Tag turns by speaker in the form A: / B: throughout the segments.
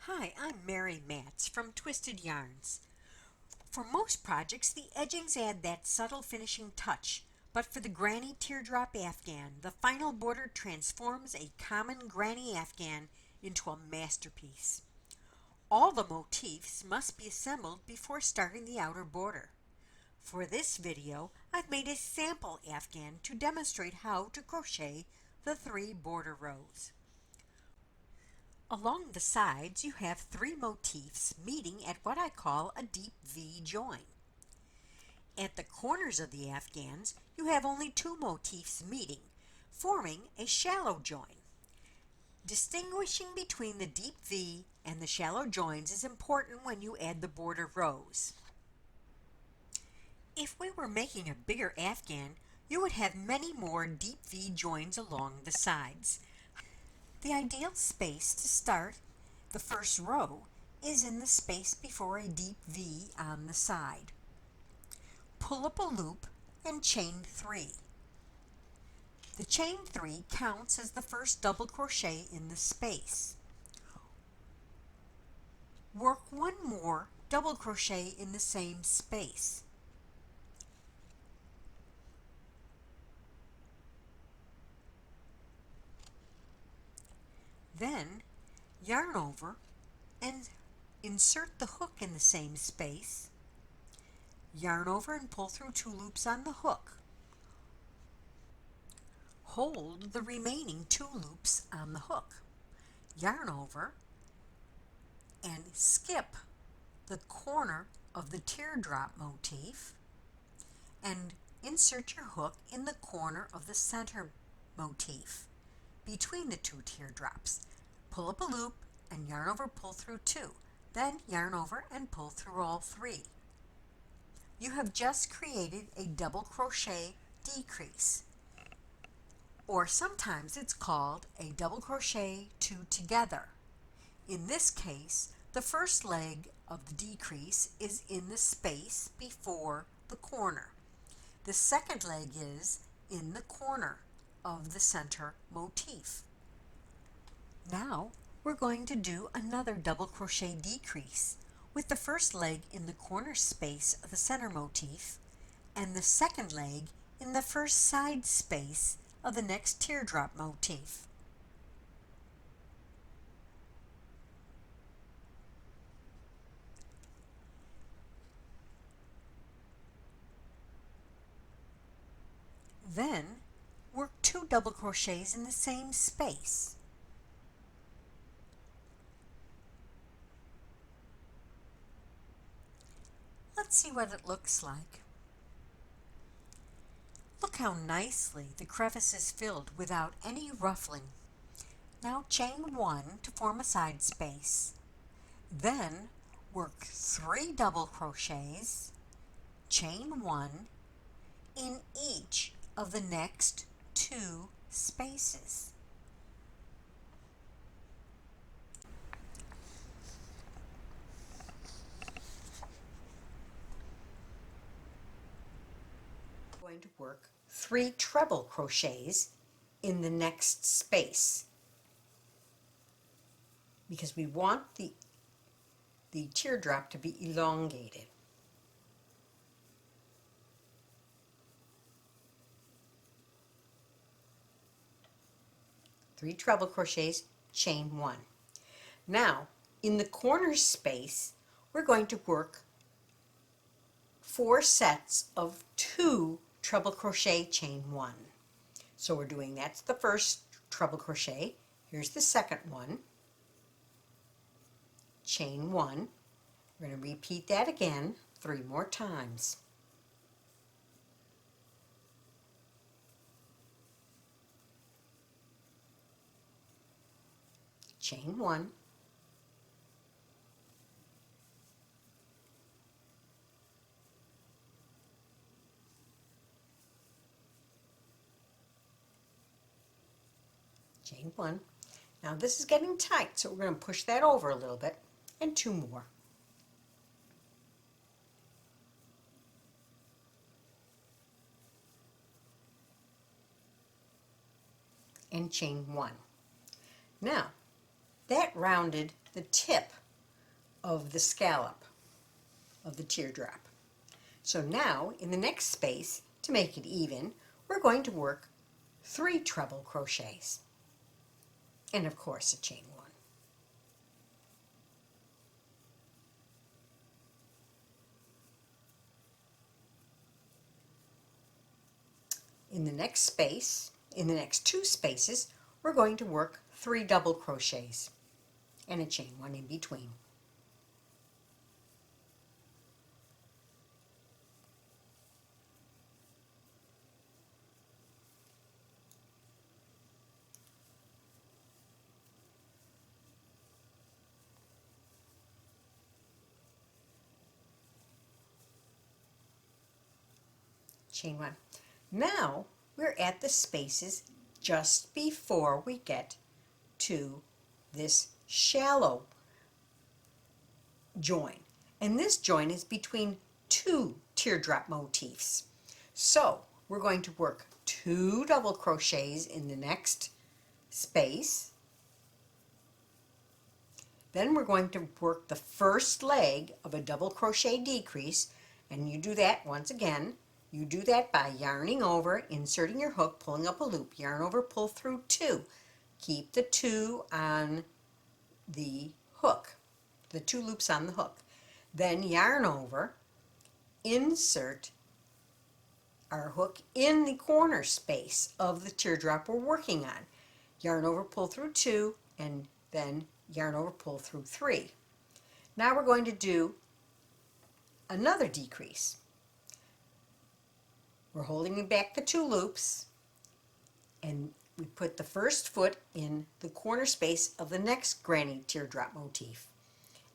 A: Hi, I'm Mary Matz from Twisted Yarns. For most projects, the edgings add that subtle finishing touch, but for the Granny Teardrop Afghan, the final border transforms a common Granny Afghan into a masterpiece. All the motifs must be assembled before starting the outer border. For this video, I've made a sample Afghan to demonstrate how to crochet the 3 border rows. Along the sides, you have 3 motifs meeting at what I call a deep V join. At the corners of the Afghans, you have only 2 motifs meeting, forming a shallow join. Distinguishing between the deep V and the shallow joins is important when you add the border rows. If we were making a bigger Afghan, you would have many more deep V joins along the sides. The ideal space to start the first row is in the space before a deep V on the side. Pull up a loop and chain 3. The chain 3 counts as the first double crochet in the space. Work 1 more double crochet in the same space. Then yarn over and insert the hook in the same space. Yarn over and pull through 2 loops on the hook. Hold the remaining 2 loops on the hook. Yarn over and skip the corner of the teardrop motif and insert your hook in the corner of the center motif between the 2 teardrops. Pull up a loop and yarn over, pull through 2. Then yarn over and pull through all 3. You have just created a double crochet decrease, or sometimes it's called a double crochet 2 together. In this case, the first leg of the decrease is in the space before the corner. The second leg is in the corner of the center motif. Now we're going to do another double crochet decrease with the first leg in the corner space of the center motif and the second leg in the first side space of the next teardrop motif. Then work 2 double crochets in the same space. Let's see what it looks like. Look how nicely the crevice is filled without any ruffling. Now chain 1 to form a side space. Then work 3 double crochets, chain 1 in each of the next 2 spaces. I'm going to work 3 treble crochets in the next space because we want the teardrop to be elongated. Three treble crochets, chain 1. Now in the corner space we're going to work 4 sets of 2 treble crochet, chain 1. So we're doing, that's the first treble crochet. Here's the second one, chain 1. We're going to repeat that again 3 more times. Chain 1, chain 1. Now this is getting tight, so we're going to push that over a little bit, and 2 more. And chain 1. Now that rounded the tip of the scallop of the teardrop. So now in the next space, to make it even, we're going to work 3 treble crochets and of course a chain 1. In the next space, in the next 2 spaces, we're going to work 3 double crochets and a chain 1 in between. Chain 1. Now we're at the spaces just before we get to this shallow join. And this join is between 2 teardrop motifs. So we're going to work 2 double crochets in the next space. Then we're going to work the first leg of a double crochet decrease, and you do that once again. You do that by yarning over, inserting your hook, pulling up a loop, yarn over, pull through 2. Keep the 2 on the hook, the 2 loops on the hook. Then yarn over, insert our hook in the corner space of the teardrop we're working on. Yarn over, pull through 2, and then yarn over, pull through 3. Now we're going to do another decrease. We're holding back the 2 loops, and we put the first foot in the corner space of the next Granny Teardrop motif.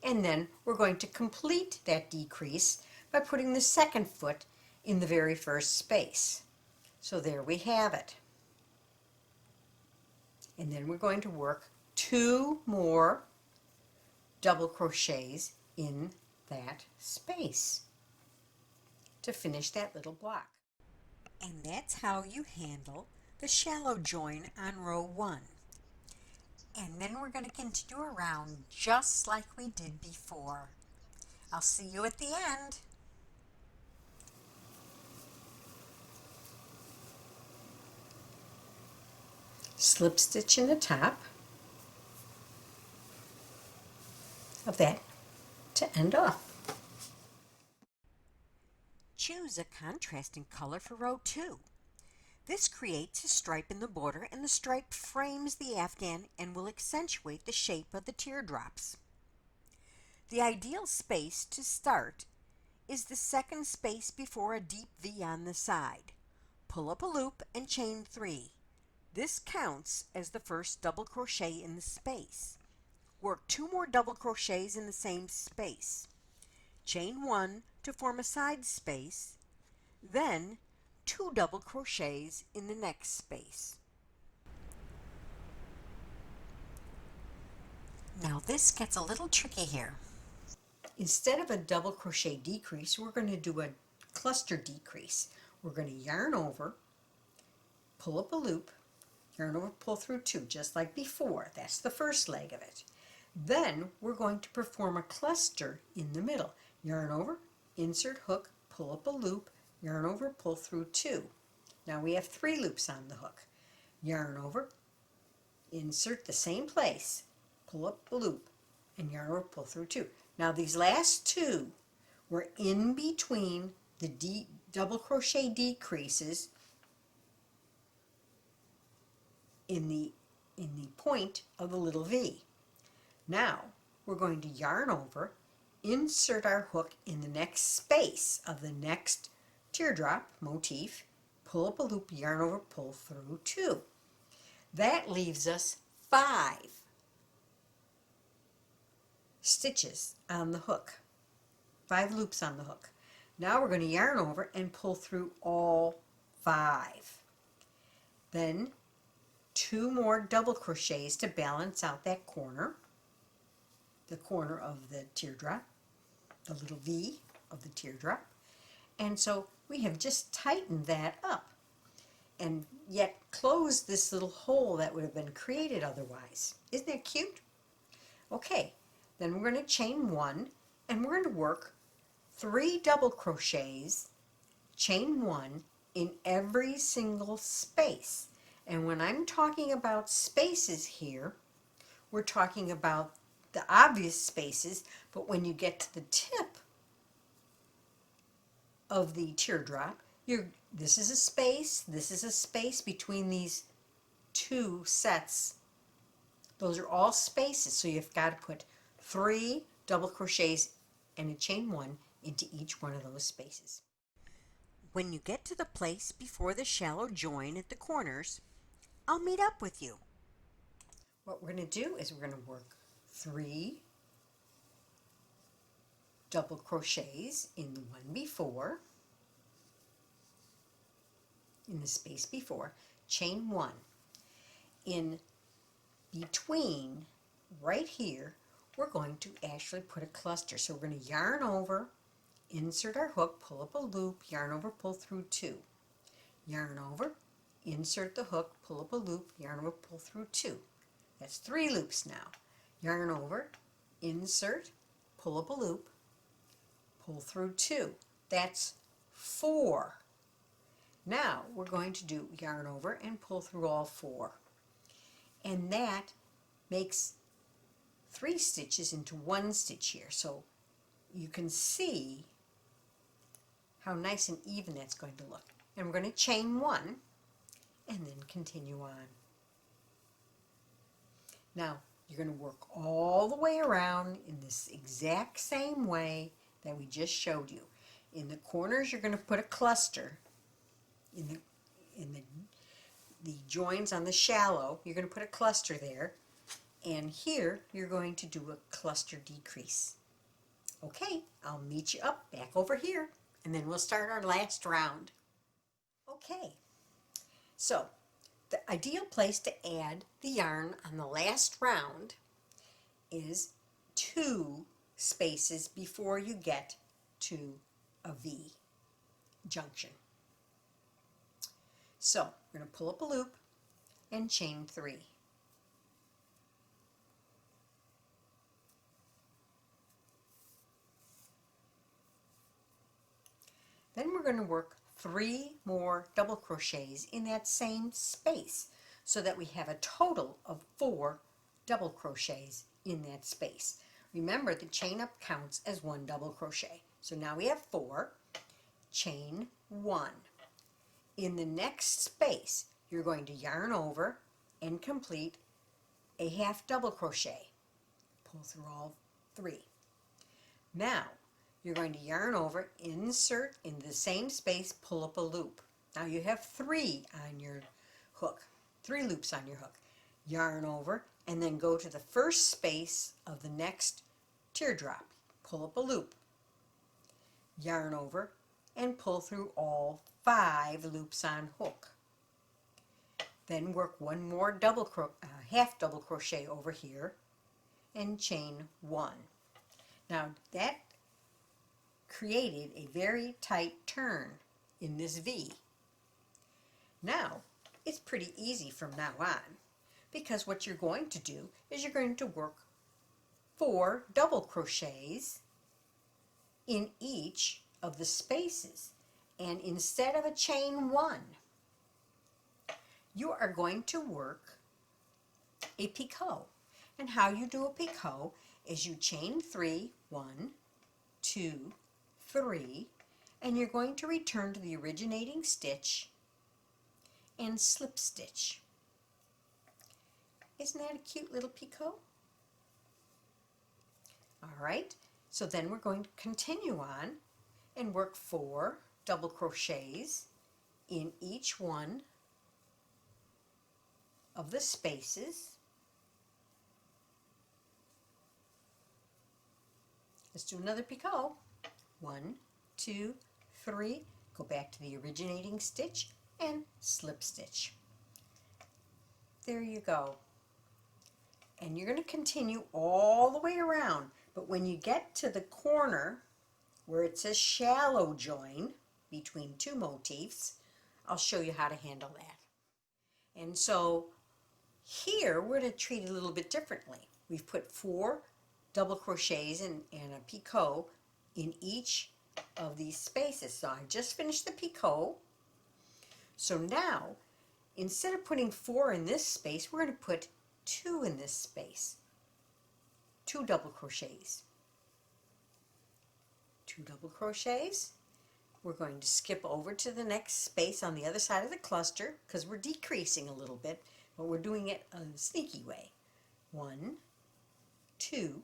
A: And then we're going to complete that decrease by putting the second foot in the very first space. So there we have it. And then we're going to work 2 more double crochets in that space to finish that little block. And that's how you handle the shallow join on row 1. And then we're going to continue around just like we did before. I'll see you at the end. Slip stitch in the top of that to end off. Choose a contrasting color for row 2. This creates a stripe in the border, and the stripe frames the afghan and will accentuate the shape of the teardrops. The ideal space to start is the second space before a deep V on the side. Pull up a loop and chain 3. This counts as the first double crochet in the space. Work 2 more double crochets in the same space. Chain 1 to form a side space, then 2 double crochets in the next space. Now this gets a little tricky here. Instead of a double crochet decrease, we're going to do a cluster decrease. We're going to yarn over, pull up a loop, yarn over, pull through 2, just like before. That's the first leg of it. Then we're going to perform a cluster in the middle. Yarn over, insert hook, pull up a loop, yarn over, pull through 2. Now we have 3 loops on the hook. Yarn over, insert the same place, pull up the loop, and yarn over, pull through 2. Now these last 2 were in between the double crochet decreases in the point of the little V. Now we're going to yarn over, insert our hook in the next space of the next teardrop motif, pull up a loop, yarn over, pull through 2. That leaves us 5 stitches on the hook, 5 loops on the hook. Now we're going to yarn over and pull through all 5. Then 2 more double crochets to balance out that corner, the corner of the teardrop, the little V of the teardrop. And so we have just tightened that up and yet closed this little hole that would have been created otherwise. Isn't that cute? Okay, Then we're going to chain 1, and we're going to work 3 double crochets, chain 1 in every single space. And when I'm talking about spaces here, we're talking about the obvious spaces, but when you get to the tip of the teardrop, this is a space between these 2 sets. Those are all spaces, so you've got to put 3 double crochets and a chain 1 into each one of those spaces. When you get to the place before the shallow join at the corners, I'll meet up with you. What we're going to do is we're going to work 3 double crochets in the one before, in the space before, chain 1. In between, right here, we're going to actually put a cluster. So we're going to yarn over, insert our hook, pull up a loop, yarn over, pull through 2. Yarn over, insert the hook, pull up a loop, yarn over, pull through 2. That's 3 loops now. Yarn over, insert, pull up a loop, pull through 2. That's 4. Now we're going to do yarn over and pull through all 4. And that makes 3 stitches into 1 stitch here. So you can see how nice and even that's going to look. And we're going to chain 1 and then continue on. Now you're going to work all the way around in this exact same way that we just showed you. In the corners you're going to put a cluster. In the joins on the shallow, you're going to put a cluster there, and here you're going to do a cluster decrease. Okay, I'll meet you up back over here, and then we'll start our last round. Okay, so the ideal place to add the yarn on the last round is 2 spaces before you get to a V junction. So we're going to pull up a loop and chain 3. Then we're going to work 3 more double crochets in that same space so that we have a total of 4 double crochets in that space. Remember, the chain up counts as 1 double crochet. So now we have 4, chain 1. In the next space, you're going to yarn over and complete a half double crochet. Pull through all 3. Now, you're going to yarn over, insert in the same space, pull up a loop. Now you have 3 on your hook, 3 loops on your hook. Yarn over and then go to the first space of the next teardrop. Pull up a loop. Yarn over and pull through all 5 loops on hook. Then work 1 more half double crochet over here and chain 1. Now that created a very tight turn in this V. Now it's pretty easy from now on, because what you're going to do is you're going to work 4 double crochets in each of the spaces. And instead of a chain 1, you are going to work a picot. And how you do a picot is you chain 3, 1, 2, 3, and you're going to return to the originating stitch and slip stitch. Isn't that a cute little picot? All right, so then we're going to continue on and work 4 double crochets in each one of the spaces. Let's do another picot. 1, 2, 3, go back to the originating stitch and slip stitch. There you go. And you're going to continue all the way around, but when you get to the corner where it says shallow join between 2 motifs, I'll show you how to handle that. And so here we're going to treat it a little bit differently. We've put 4 double crochets and a picot in each of these spaces. So I just finished the picot. So now, instead of putting 4 in this space, we're going to put 2 in this space. 2 double crochets. 2 double crochets. We're going to skip over to the next space on the other side of the cluster because we're decreasing a little bit, but we're doing it in a sneaky way. 1, 2,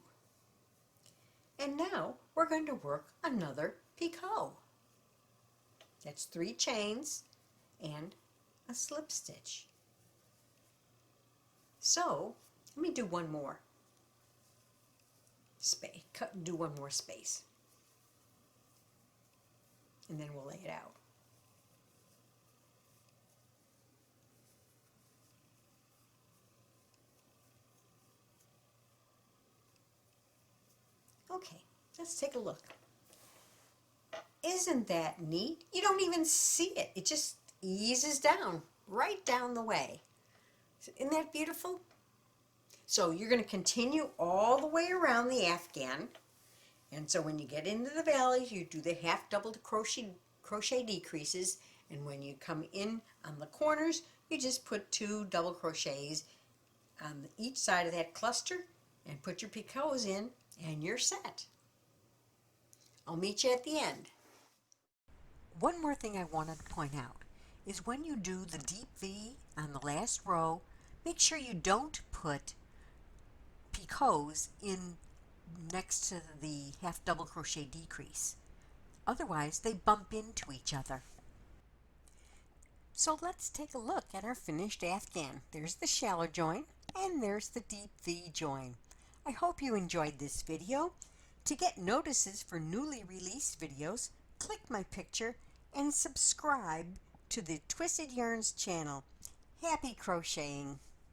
A: and now we're going to work another picot. That's 3 chains and a slip stitch. So let me do one more space. Do one more space, and then we'll lay it out. Okay, let's take a look. Isn't that neat? You don't even see it. It just eases down, right down the way. Isn't that beautiful? So you're going to continue all the way around the Afghan. And so when you get into the valleys, you do the half double crochet decreases. And when you come in on the corners, you just put 2 double crochets on each side of that cluster and put your picots in, and you're set. I'll meet you at the end. One more thing I wanted to point out is when you do the deep V on the last row, make sure you don't put picots in next to the half double crochet decrease. Otherwise, they bump into each other. So let's take a look at our finished Afghan. There's the shallow join and there's the deep V join. I hope you enjoyed this video. To get notices for newly released videos, click my picture and subscribe to the Twisted Yarns channel. Happy crocheting!